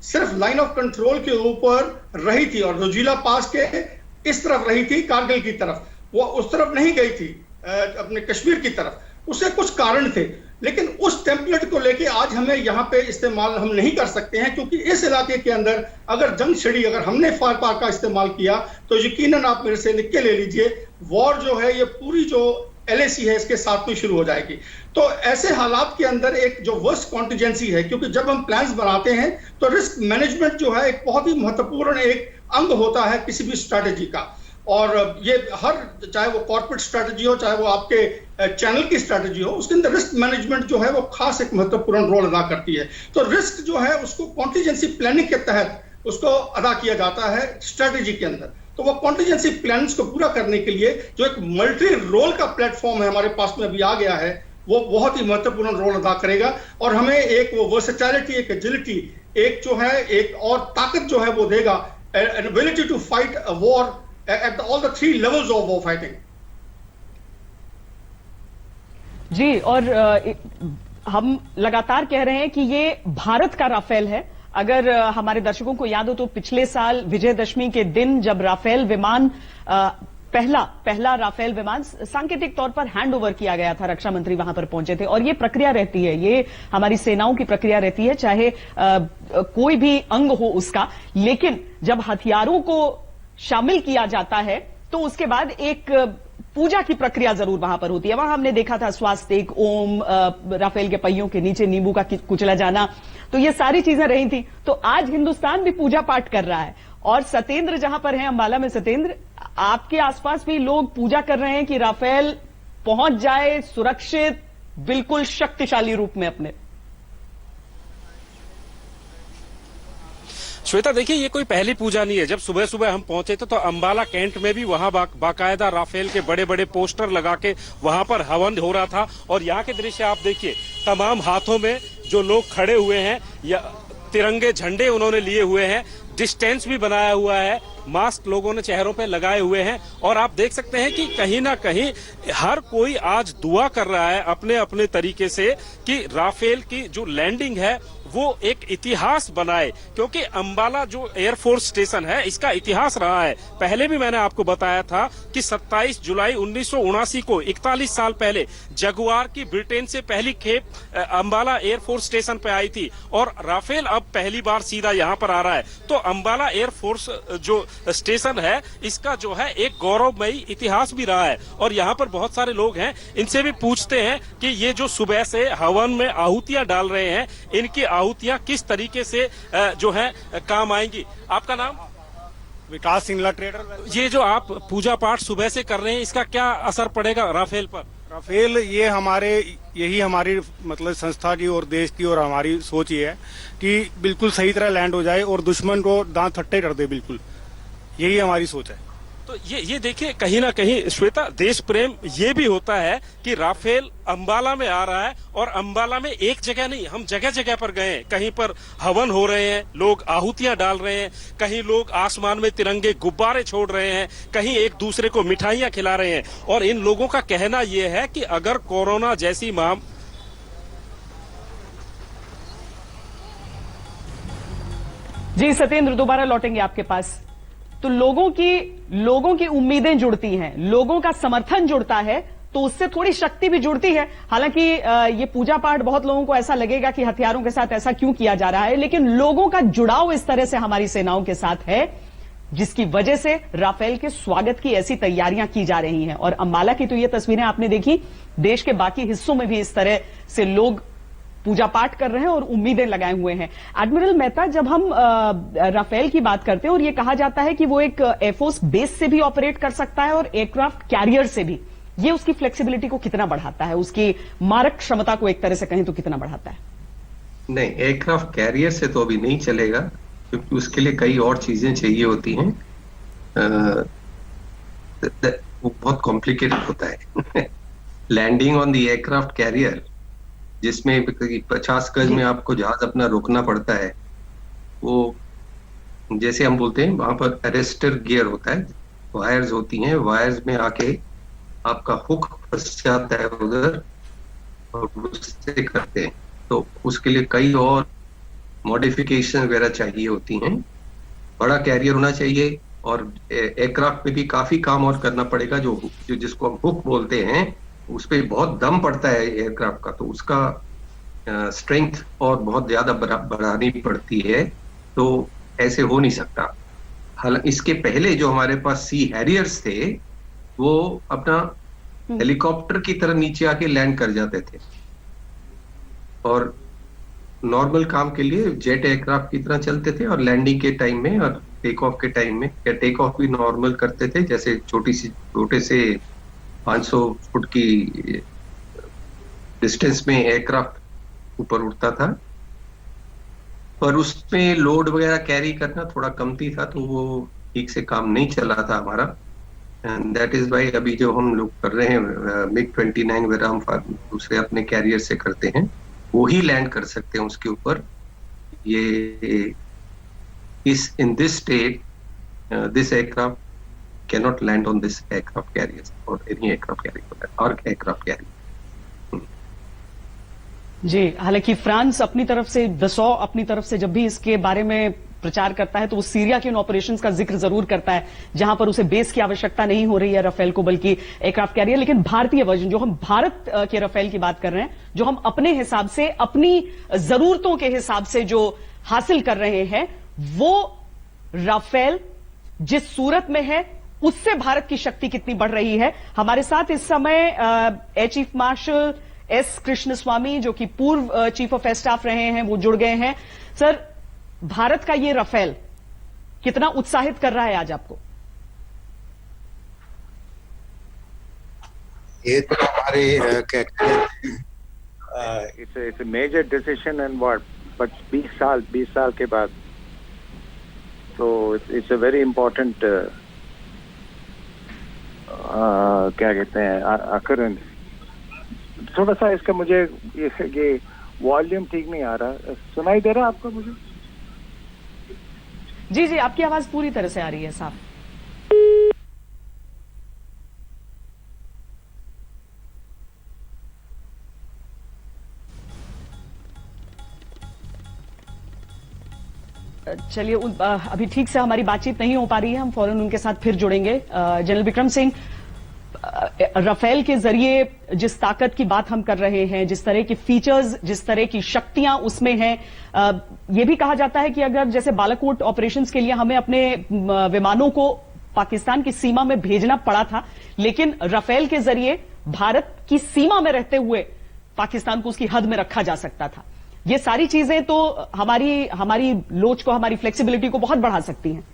S3: सिर्फ लाइन ऑफ कंट्रोल के ऊपर रही थी और जोजिला पास के इस तरफ रही थी, कारगिल की तरफ, वो उस तरफ नहीं गई थी अपने कश्मीर की तरफ। उससे कुछ कारण थे, लेकिन उस टेम्पलेट को लेके आज हमें यहाँ पे इस्तेमाल हम नहीं कर सकते हैं, क्योंकि इस इलाके के अंदर अगर जंग छिड़ी, अगर हमने फायर पावर का इस्तेमाल किया तो यकीनन आप मेरे से लिख के ले लीजिए, वॉर जो है ये पूरी जो LAC है इसके साथ में शुरू हो जाएगी। तो ऐसे हालात के अंदर एक जो वर्स्ट कॉन्टिजेंसी है, क्योंकि जब हम प्लान्स बनाते हैं तो रिस्क मैनेजमेंट जो है एक बहुत ही महत्वपूर्ण एक अंग होता है किसी भी स्ट्रैटेजी का। और ये हर, चाहे वो कॉर्पोरेट स्ट्रैटेजी हो, चाहे वो आपके चैनल की स्ट्रैटेजी हो, उसके अंदर रिस्क मैनेजमेंट जो है वो खास एक महत्वपूर्ण रोल अदा करती है। तो रिस्क जो है उसको कॉन्टिजेंसी प्लानिंग के तहत उसको अदा किया जाता है स्ट्रैटेजी के अंदर। तो वो कॉन्टिजेंसी प्लान्स को पूरा करने के लिए जो एक मल्टी रोल का प्लेटफॉर्म है हमारे पास में अभी आ गया है, वो बहुत ही महत्वपूर्ण रोल अदा करेगा। और हमें एक वो वर्सेटाइलिटी, एक एजिलिटी, एक जो है एक और ताकत जो है वो देगा, an ability to fight a war at all the 3 levels of war fighting।
S1: जी, और हम लगातार कह रहे हैं कि ये भारत का राफेल है। अगर हमारे दर्शकों को याद हो तो पिछले साल विजयदशमी के दिन जब राफेल विमान पहला राफेल विमान सांकेतिक तौर पर हैंड ओवर किया गया था, रक्षा मंत्री वहां पर पहुंचे थे। और ये प्रक्रिया रहती है, ये हमारी सेनाओं की प्रक्रिया रहती है, चाहे कोई भी अंग हो उसका। लेकिन जब हथियारों को शामिल किया जाता है तो उसके बाद एक पूजा की प्रक्रिया जरूर वहां पर होती है। वहां हमने देखा था स्वास्तिक, ओम, राफेल के पहियों के नीचे नींबू का कुचला जाना, तो ये सारी चीजें रही थी। तो आज हिंदुस्तान भी पूजा पाठ कर रहा है। और सत्येंद्र जहां पर है अंबाला में, सत्येंद्र आपके आसपास भी लोग पूजा कर रहे हैं कि राफेल पहुंच जाए सुरक्षित, बिल्कुल शक्तिशाली रूप में अपने।
S2: श्वेता, देखिए ये कोई पहली पूजा नहीं है। जब सुबह सुबह हम पहुंचे थे तो अंबाला कैंट में भी वहां बाकायदा राफेल के बड़े बड़े पोस्टर लगा के वहां पर हवन हो रहा था। और यहाँ के दृश्य आप देखिए, तमाम हाथों में जो लोग खड़े हुए हैं या तिरंगे झंडे उन्होंने लिए हुए हैं, डिस्टेंस भी बनाया हुआ है, मास्क लोगों ने चेहरों पे लगाए हुए हैं। और आप देख सकते हैं कि कहीं ना कहीं हर कोई आज दुआ कर रहा है अपने अपने तरीके से कि राफेल की जो लैंडिंग है वो एक इतिहास बनाए, क्योंकि अंबाला जो एयरफोर्स स्टेशन है इसका इतिहास रहा है। पहले भी मैंने आपको बताया था कि 27 जुलाई 1979 को 41 साल पहले जगुआर की ब्रिटेन से पहली खेप अंबाला एयरफोर्स स्टेशन पे आई थी और राफेल अब पहली बार सीधा यहाँ पर आ रहा है। तो अंबाला एयरफोर्स जो स्टेशन है इसका जो है एक गौरवमयी इतिहास भी रहा है। और यहाँ पर बहुत सारे लोग हैं, इनसे भी पूछते हैं कि ये जो सुबह से हवन में आहुतियां डाल रहे हैं, इनकी आहुतियां किस तरीके से जो है काम आएंगी। आपका नाम?
S5: विकास सिंगला, ट्रेडर।
S2: ये जो आप पूजा पाठ सुबह से कर रहे हैं, इसका क्या असर पड़ेगा राफेल पर?
S5: राफेल ये यही हमारी मतलब संस्था की और देश की और हमारी सोच ये है कि बिल्कुल सही तरह लैंड हो जाए और दुश्मन को दांत फट्टे कर दे, बिल्कुल यही हमारी सोच है।
S2: तो ये देखिए, कहीं ना कहीं श्वेता, देश प्रेम ये भी होता है कि राफेल अंबाला में आ रहा है और अंबाला में एक जगह नहीं, हम जगह जगह पर गए। कहीं पर हवन हो रहे हैं, लोग आहुतियां डाल रहे हैं, कहीं लोग आसमान में तिरंगे गुब्बारे छोड़ रहे हैं, कहीं एक दूसरे को मिठाइयां खिला रहे हैं। और इन लोगों का कहना यह है कि अगर कोरोना जैसी
S1: जी सत्येंद्र, दोबारा लौटेंगे आपके पास। तो लोगों की उम्मीदें जुड़ती हैं, लोगों का समर्थन जुड़ता है, तो उससे थोड़ी शक्ति भी जुड़ती है। हालांकि ये पूजा पाठ बहुत लोगों को ऐसा लगेगा कि हथियारों के साथ ऐसा क्यों किया जा रहा है, लेकिन लोगों का जुड़ाव इस तरह से हमारी सेनाओं के साथ है जिसकी वजह से राफेल के स्वागत की ऐसी तैयारियां की जा रही हैं। और अंबाला की तो ये तस्वीरें आपने देखी, देश के बाकी हिस्सों में भी इस तरह से लोग पूजा पाठ कर रहे हैं और उम्मीदें लगाए हुए हैं। एडमिरल मेहता, जब हम राफेल की बात करते हैं और ये कहा जाता है कि वो एक एयरफोर्स बेस से भी ऑपरेट कर सकता है और एयरक्राफ्ट कैरियर से भी, ये उसकी फ्लेक्सिबिलिटी को कितना बढ़ाता है, उसकी मारक क्षमता को एक तरह से कहें तो कितना बढ़ाता है?
S4: नहीं, एयरक्राफ्ट कैरियर से तो अभी नहीं चलेगा, क्योंकि उसके लिए कई और चीजें चाहिए होती हैं। वो बहुत कॉम्प्लिकेटेड होता है। Landing on the aircraft carrier, जिसमें 50 गज में आपको जहाज अपना रोकना पड़ता है, वो जैसे हम बोलते हैं वहां पर अरेस्टर गियर होता है, वायर्स होती हैं, वायर्स में आके आपका हुक फंस जाता है उधर और उससे करते हैं। तो उसके लिए कई और मॉडिफिकेशन वगैरह चाहिए होती हैं। बड़ा कैरियर होना चाहिए और एयरक्राफ्ट में भी काफी काम और करना पड़ेगा। जो जिसको हम हुक बोलते हैं, उस पर बहुत दम पड़ता है एयरक्राफ्ट का, तो उसका स्ट्रेंथ और बहुत ज्यादा बढ़ानी पड़ती है, तो ऐसे हो नहीं सकता। हालांकि इसके पहले जो हमारे पास सी हैरियर्स थे, वो अपना हेलीकॉप्टर की तरह नीचे आके लैंड कर जाते थे और नॉर्मल काम के लिए जेट एयरक्राफ्ट की तरह चलते थे और लैंडिंग के टाइम में और टेक ऑफ के टाइम में, या टेक ऑफ भी नॉर्मल करते थे, जैसे छोटे से 500 फुट की डिस्टेंस में एयरक्राफ्ट ऊपर उड़ता था, पर उसमें लोड वगैरह कैरी करना थोड़ा कमती था, तो वो ठीक से काम नहीं चला था हमारा। एंड दैट इज वाई अभी जो हम लोग कर रहे हैं MiG-29 वगैरह हम दूसरे अपने कैरियर से करते हैं, वो ही लैंड कर सकते हैं उसके ऊपर। ये in this state this aircraft cannot land on this aircraft carriers or any aircraft carrier or aircraft carrier.
S1: जी, हालांकि फ्रांस अपनी तरफ से दसौ अपनी तरफ से जब भी इसके बारे में प्रचार करता है तो वो सीरिया के उन ऑपरेशंस का जिक्र जरूर करता है जहां पर उसे बेस की आवश्यकता नहीं हो रही है राफेल को बल्कि एयरक्राफ्ट कैरियर। लेकिन भारतीय वर्जन जो हम भारत के राफेल की बात कर रहे हैं, जो हम अपने हिसाब से अपनी जरूरतों के हिसाब से जो हासिल कर रहे हैं, वो राफेल जिस सूरत में है उससे भारत की शक्ति कितनी बढ़ रही है। हमारे साथ इस समय air chief marshal S Krishnaswamy जो कि पूर्व चीफ ऑफ एयर स्टाफ रहे हैं वो जुड़ गए हैं। सर, भारत का ये राफेल कितना उत्साहित कर रहा है आज आपको?
S6: ये तो हमारे
S7: it's a major decision and but 20 साल के बाद तो इट्स अ वेरी इम्पोर्टेंट क्या कहते हैं अकरेंस। थोड़ा सा इसका मुझे ये वॉल्यूम ठीक नहीं आ रहा, सुनाई दे रहा आपको मुझे?
S1: जी जी, आपकी आवाज पूरी तरह से आ रही है साहब। चलिए, अभी ठीक से हमारी बातचीत नहीं हो पा रही है, हम फौरन उनके साथ फिर जुड़ेंगे। जनरल विक्रम सिंह, राफेल के जरिए जिस ताकत की बात हम कर रहे हैं, जिस तरह की फीचर्स, जिस तरह की शक्तियां उसमें हैं, यह भी कहा जाता है कि अगर जैसे बालाकोट ऑपरेशंस के लिए हमें अपने विमानों को पाकिस्तान की सीमा में भेजना पड़ा था, लेकिन राफेल के जरिए भारत की सीमा में रहते हुए पाकिस्तान को उसकी हद में रखा जा सकता था। ये सारी चीजें तो हमारी लोच को, हमारी फ्लेक्सिबिलिटी को बहुत बढ़ा सकती हैं।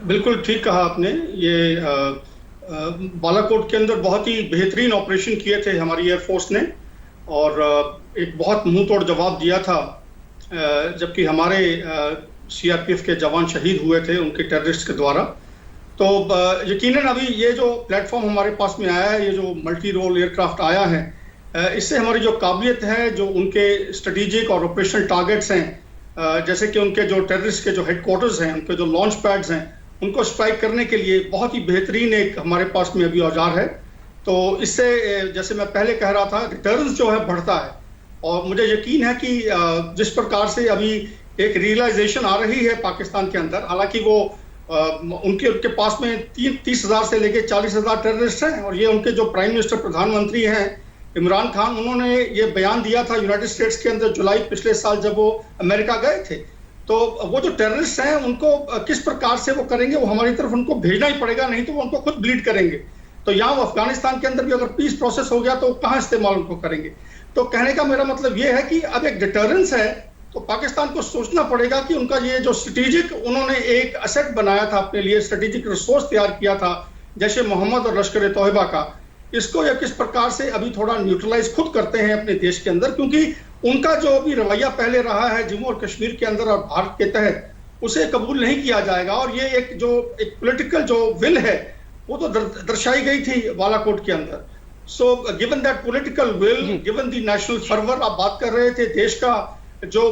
S3: बिल्कुल ठीक कहा आपने। ये बालाकोट के अंदर बहुत ही बेहतरीन ऑपरेशन किए थे हमारी एयरफोर्स ने और एक बहुत मुंहतोड़ जवाब दिया था, जबकि हमारे सीआरपीएफ के जवान शहीद हुए थे उनके टेररिस्ट के द्वारा। तो यकीनन अभी ये जो प्लेटफॉर्म हमारे पास में आया है, ये जो मल्टी रोल एयरक्राफ्ट आया है, इससे हमारी जो काबिलियत है, जो उनके स्ट्रेटेजिक और ऑपरेशनल टारगेट्स हैं, जैसे कि उनके जो टेररिस्ट के जो हेडक्वार्टर्स हैं, उनके जो लॉन्च पैड्स हैं, उनको स्ट्राइक करने के लिए बहुत ही बेहतरीन एक हमारे पास में अभी औजार है। तो इससे जैसे मैं पहले कह रहा था, रिटर्न्स जो है बढ़ता है और मुझे यकीन है कि जिस प्रकार से अभी एक रियलाइजेशन आ रही है पाकिस्तान के अंदर, हालांकि वो उनके पास में 30,000 से लेके 40,000 टेररिस्ट हैं और ये उनके जो प्राइम मिनिस्टर प्रधानमंत्री हैं इमरान खान, उन्होंने ये बयान दिया था यूनाइटेड स्टेट्स के अंदर जुलाई पिछले साल जब वो अमेरिका गए थे। तो वो जो टेररिस्ट हैं उनको किस प्रकार से वो करेंगे, वो हमारी तरफ उनको भेजना ही पड़ेगा, नहीं तो वो उनको खुद ब्लीड करेंगे। तो यहाँ अफगानिस्तान के अंदर भी अगर पीस प्रोसेस हो गया तो कहाँ इस्तेमाल उनको करेंगे। तो कहने का मेरा मतलब ये है कि अब एक डिटरेंस है, तो पाकिस्तान को सोचना पड़ेगा कि उनका ये जो स्ट्रेटेजिक उन्होंने एक असेट बनाया था अपने लिए, स्ट्रेटेजिक रिसोर्स तैयार किया था जैसे मोहम्मद और लश्कर तोयबा का, इसको या किस प्रकार से अभी थोड़ा न्यूट्रलाइज खुद करते हैं अपने देश के अंदर, क्योंकि उनका जो अभी रवैया पहले रहा है जम्मू और कश्मीर के अंदर और भारत के तहत, उसे कबूल नहीं किया जाएगा। और ये एक पॉलिटिकल जो विल है वो तो दर्शाई गई थी बालाकोट के अंदर। So given that political will, given the national fervour, आप बात कर रहे थे देश का जो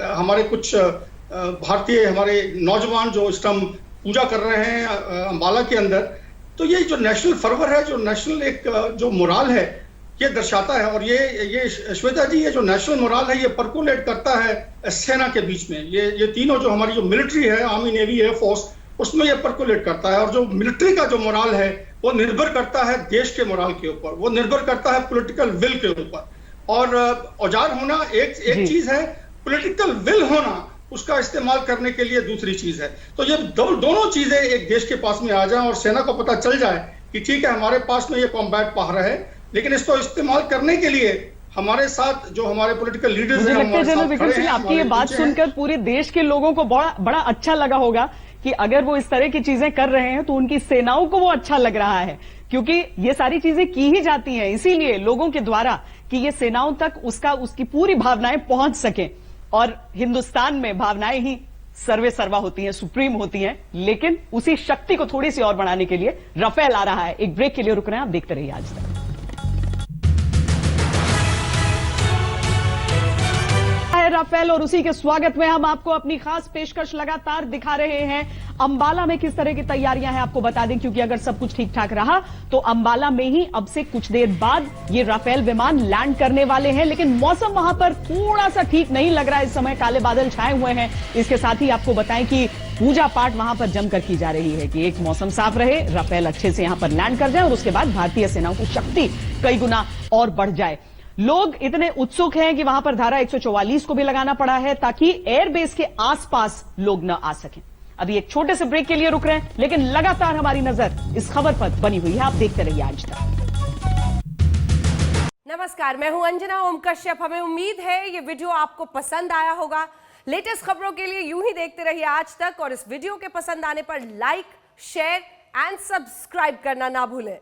S3: हमारे कुछ भारतीय हमारे नौजवान जो इस टाइम पूजा कर रहे हैं अंबाला के अंदर, तो ये जो नेशनल फर्वर है, जो नेशनल एक जो मोराल है, ये दर्शाता है। और ये श्वेता जी, ये जो नेशनल मोराल है ये परकोलेट करता है सेना के बीच में। ये तीनों जो हमारी जो मिलिट्री है, आर्मी, नेवी, एयरफोर्स, उसमें ये परकोलेट करता है। और जो मिलिट्री का जो मोराल है वो निर्भर करता है देश के मोराल के ऊपर, वो निर्भर करता है पॉलिटिकल विल के ऊपर। और औजार होना एक चीज है, पॉलिटिकल विल होना उसका इस्तेमाल करने के लिए दूसरी चीज है। तो ये दोनों चीजें एक देश के पास में आ जाए और सेना को पता चल जाए कि ठीक है हमारे पास में ये कॉम्बैट पावर है, लेकिन इसको इस्तेमाल करने के लिए हमारे साथ जो हमारे पॉलिटिकल लीडर्स हैं,
S1: मुझे जनरल विक्रम सिंह, आपकी ये बात सुनकर पूरे देश के लोगों को बड़ा अच्छा लगा होगा कि अगर वो इस तरह की चीजें कर रहे हैं तो उनकी सेनाओं को वो अच्छा लग रहा है, क्योंकि ये सारी चीजें की ही जाती हैं इसीलिए लोगों के द्वारा कि ये सेनाओं तक उसकी पूरी भावनाएं पहुंच सके। और हिंदुस्तान में भावनाएं ही सर्वे सर्वा होती हैं, सुप्रीम होती हैं, लेकिन उसी शक्ति को थोड़ी सी और बढ़ाने के लिए राफेल आ रहा है। एक ब्रेक के लिए रुक रहे हैं, आप देखते रहिए आज तक। राफेल और उसी के स्वागत में हम आपको अपनी खास पेशकश लगातार दिखा रहे हैं। अंबाला में किस तरह की तैयारियां हैं आपको बता दें, क्योंकि अगर सब कुछ ठीक ठाक रहा तो अंबाला में ही अब से कुछ देर बाद ये राफेल विमान लैंड करने वाले हैं। लेकिन मौसम वहां पर थोड़ा सा ठीक नहीं लग रहा है, इस समय काले बादल छाए हुए हैं। इसके साथ ही आपको बताएं कि पूजा पाठ वहां पर जमकर की जा रही है कि एक मौसम साफ रहे, राफेल अच्छे से यहां पर लैंड कर जाए और उसके बाद भारतीय सेनाओं की शक्ति कई गुना और बढ़ जाए। लोग इतने उत्सुक हैं कि वहां पर धारा 144 को भी लगाना पड़ा है ताकि एयरबेस के आसपास लोग न आ सकें। अभी एक छोटे से ब्रेक के लिए रुक रहे हैं, लेकिन लगातार हमारी नजर इस खबर पर बनी हुई है। आप देखते रहिए आज तक।
S6: नमस्कार, मैं हूं अंजना ओम कश्यप। हमें उम्मीद है ये वीडियो आपको पसंद आया होगा। लेटेस्ट खबरों के लिए यूं ही देखते रहिए आज तक, और इस वीडियो के पसंद आने पर लाइक, शेयर एंड सब्सक्राइब करना ना भूलें।